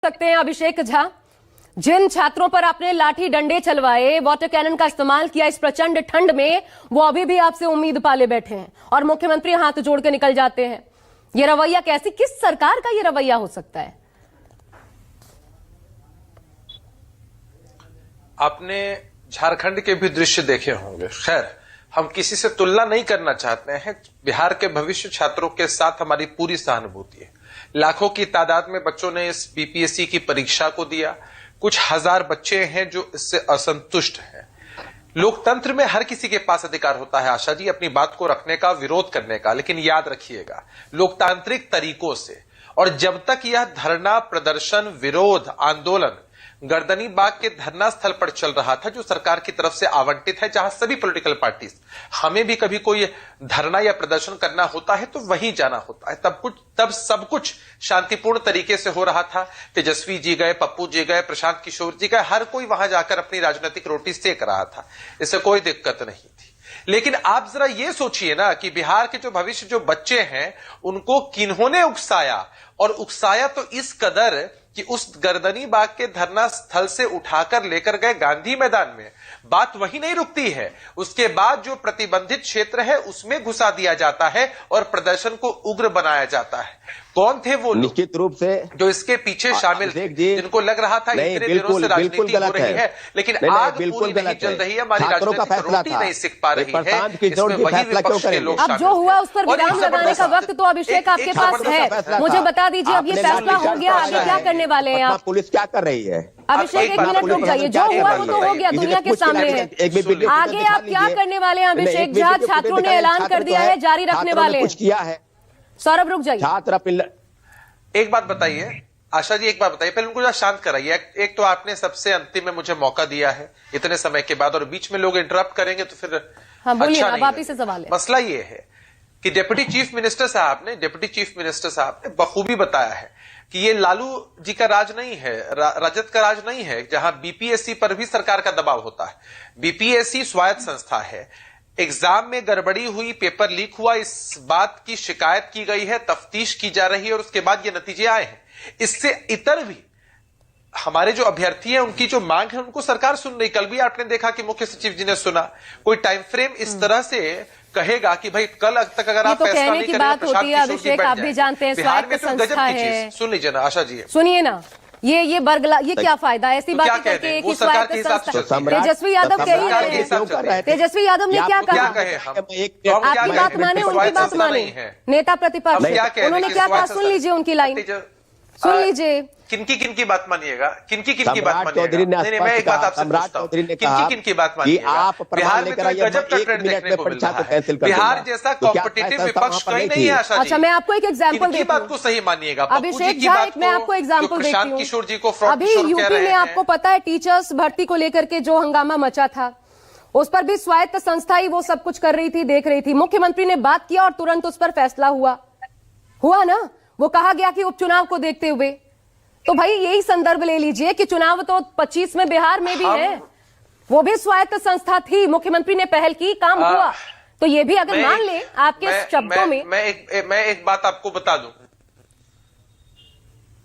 सकते हैं अभिषेक झा, जिन छात्रों पर आपने लाठी डंडे चलवाए, वाटर कैनन का इस्तेमाल किया इस प्रचंड ठंड में, वो अभी भी आपसे उम्मीद पाले बैठे हैं और मुख्यमंत्री हाथ जोड़ के निकल जाते हैं। ये रवैया कैसी, किस सरकार का ये रवैया हो सकता है? आपने झारखंड के भी दृश्य देखे होंगे। खैर, हम किसी से तुलना नहीं करना चाहते हैं। बिहार के भविष्य छात्रों के साथ हमारी पूरी सहानुभूति है। लाखों की तादाद में बच्चों ने इस बीपीएससी की परीक्षा को दिया। कुछ हजार बच्चे हैं जो इससे असंतुष्ट हैं। लोकतंत्र में हर किसी के पास अधिकार होता है आशा जी, अपनी बात को रखने का, विरोध करने का, लेकिन याद रखिएगा लोकतांत्रिक तरीकों से। और जब तक यह धरना, प्रदर्शन, विरोध, आंदोलन गर्दनी बाग के धरना स्थल पर चल रहा था, जो सरकार की तरफ से आवंटित है, जहां सभी पॉलिटिकल पार्टीज, हमें भी कभी कोई धरना या प्रदर्शन करना होता है तो वहीं जाना होता है। तब सब कुछ शांतिपूर्ण तरीके से हो रहा था। तेजस्वी जी गए, पप्पू जी गए, प्रशांत किशोर जी गए, हर कोई वहां जाकर अपनी राजनीतिक रोटी सेक रहा था। इससे कोई दिक्कत नहीं थी। लेकिन आप जरा ये सोचिए ना कि बिहार के जो भविष्य जो बच्चे हैं, उनको किन्होंने उकसाया, और उकसाया तो इस कदर कि उस गर्दनी बाग के धरना स्थल से उठाकर लेकर गए गांधी मैदान में। बात वहीं नहीं रुकती है, उसके बाद जो प्रतिबंधित क्षेत्र है उसमें घुसा दिया जाता है और प्रदर्शन को उग्र बनाया जाता है। कौन थे वो लोग निश्चित रूप से जो इसके पीछे शामिल थे, जिनको लग रहा था इतने दिनों से राजनीति हो रही है, लेकिन आग पूरी नहीं चल रही है, हमारी राजनीतिक रोटी नहीं सीख पा रही है। इसमें वही विपक्ष के लोग अब जो हुआ उस पर विराम लगाने का वक्त तो अभिषेक आपके पास है। मुझे बता दीजिए, अब ये फैसला हो गया, आगे क्या करने वाले हैं आप? पुलिस क्या कर रही है? अभिषेक एक मिनट रुक जाइए, जो हुआ वो तो हो गया, दुनिया के सामने है। आगे आप क्या करने वाले हैं अभिषेक झा? छात्रों ने ऐलान कर दिया है, जारी रखने वाले कुछ किया है। सौरभ रुक जाइए। छात्र एक बात बताइए आशा जी, एक बात बताइए, पहले उनको शांत कराइए। एक तो आपने सबसे अंतिम में मुझे मौका दिया है इतने समय के बाद, और बीच में लोग इंटरप्ट करेंगे तो फिर हाँ, बोलिए अच्छा ना, वापिस से सवाल है। मसला ये है कि डिप्टी चीफ मिनिस्टर साहब ने बखूबी बताया है कि ये लालू जी का राज नहीं है, राजद का राज नहीं है, जहां बीपीएससी पर भी सरकार का दबाव होता है। बीपीएससी स्वायत्त संस्था है। एग्जाम में गड़बड़ी हुई, पेपर लीक हुआ, इस बात की शिकायत की गई है, तफ्तीश की जा रही है और उसके बाद ये नतीजे आए हैं। इससे इतर भी हमारे जो अभ्यर्थी हैं, उनकी जो मांग है, उनको सरकार सुन रही। कल भी आपने देखा कि मुख्य सचिव जी ने सुना। कोई टाइम फ्रेम इस तरह से कहेगा कि भाई कल तक अगर आप फैसला नहीं करें, बात होती है अभिषेक, आप भी जानते हैं स्वायत्त संस्था है। सुन लीजिए ना आशा जी, सुनिए ना, ये बरगला, ये क्या फायदा है ऐसी बात करके कि स्वायत्त संस्था? तेजस्वी यादव कह ही रहे हैं। तेजस्वी यादव ने क्या कहा? आपकी बात माने, उनकी बात माने। नेता प्रतिपक्ष उन्होंने क्या कहा, सुन लीजिए उनकी लाइन, सुन लीजिए। किनकी बात मानिएगा, किनकी बात मानिएगा? नहीं, मैं एक बात आपसे पूछता हूं, किनकी बात मानिएगा? बिहार में तो गजब का ट्रेंड देखने को मिल रहा है। बिहार जैसा कॉम्पिटिटिव विपक्ष कहीं नहीं है आशा जी। अच्छा, मैं आपको एक एग्जांपल देती हूं। बात को सही मानिएगा अभिषेक झा, मैं आपको एग्जांपल देती हूं। किशोर जी को फ्रॉड अभी यूपी में आपको पता है टीचर्स भर्ती को लेकर के जो हंगामा मचा था, उस पर भी स्वायत्त संस्था ही वो सब कुछ कर रही थी, देख रही थी। मुख्यमंत्री ने बात किया और तुरंत उस पर फैसला हुआ ना। वो कहा गया कि उपचुनाव को देखते हुए, तो भाई यही संदर्भ ले लीजिए कि चुनाव तो 25 में बिहार में भी है, वो भी स्वायत्त संस्था थी, मुख्यमंत्री ने पहल की, काम हुआ। तो ये भी अगर मान ले आपके शब्दों में, मैं एक बात आपको बता दूं,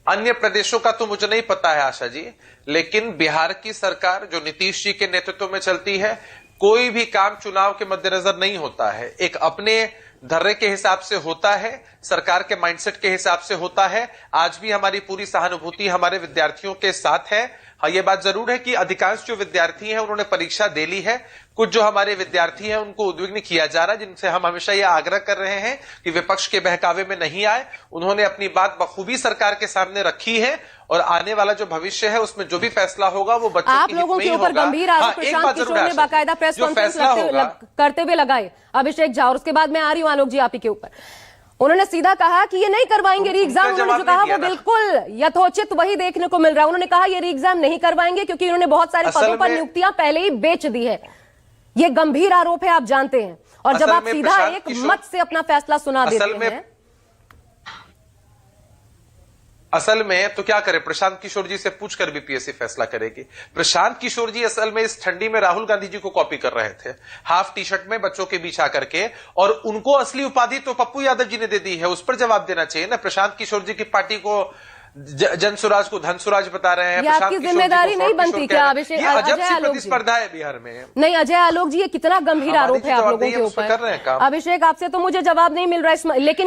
अन्य प्रदेशों का तो मुझे नहीं पता है आशा जी, लेकिन बिहार की सरकार जो नीतीश जी के नेतृत्व में चलती है, कोई भी काम चुनाव के मद्देनजर नहीं होता है। एक अपने धर्रे के हिसाब से होता है, सरकार के माइंडसेट के हिसाब से होता है। आज भी हमारी पूरी सहानुभूति हमारे विद्यार्थियों के साथ है। हाँ, ये बात जरूर है कि अधिकांश जो विद्यार्थी हैं उन्होंने परीक्षा दे ली है। कुछ जो हमारे विद्यार्थी हैं उनको उद्विग्न किया जा रहा है, जिनसे हम हमेशा ये आग्रह कर रहे हैं कि विपक्ष के बहकावे में नहीं आए। उन्होंने अपनी बात बखूबी सरकार के सामने रखी है और आने वाला जो भविष्य है उसमें जो भी फैसला होगा वो बच्चों आप लोगों के ऊपर गंभीर आरोप प्रशांत किशोर ने बाकायदा प्रेस कॉन्फ्रेंस करते हुए लगाए अभिषेक झा। और उसके बाद मैं आ रही हूं आलोक जी आप ही के ऊपर। उन्होंने सीधा कहा कि ये नहीं करवाएंगे री एग्जाम। उन्होंने जो कहा वो बिल्कुल यथोचित वही देखने को मिल रहा है। उन्होंने कहा ये री एग्जाम नहीं करवाएंगे क्योंकि उन्होंने बहुत सारे पदों पर नियुक्तियां पहले ही बेच दी है। ये गंभीर आरोप है, आप जानते हैं। और जब आप सीधा एक मत से अपना फैसला सुना देते हैं, असल में तो क्या करें, प्रशांत किशोर जी से पूछकर बीपीएससी फैसला करेगी। प्रशांत किशोर जी असल में इस ठंडी में राहुल गांधी जी को कॉपी कर रहे थे, हाफ टी शर्ट में बच्चों के बीच आकर के, और उनको असली उपाधि तो पप्पू यादव जी ने दे दी है। उस पर जवाब देना चाहिए ना। प्रशांत किशोर जी की पार्टी को जन सुराज को धन सुराज बता रहे हैं। ये आपकी जिम्मेदारी नहीं बनती क्या अभिषेक? ये अजब अजय सी आलोक जी। प्रतिस्पर्धा है बिहार में। नहीं अजय आलोक जी, ये कितना गंभीर आरोप है आप लोगों के कर रहे हैं ऊपर। काम। अभिषेक आपसे तो मुझे जवाब नहीं मिल रहा है, लेकिन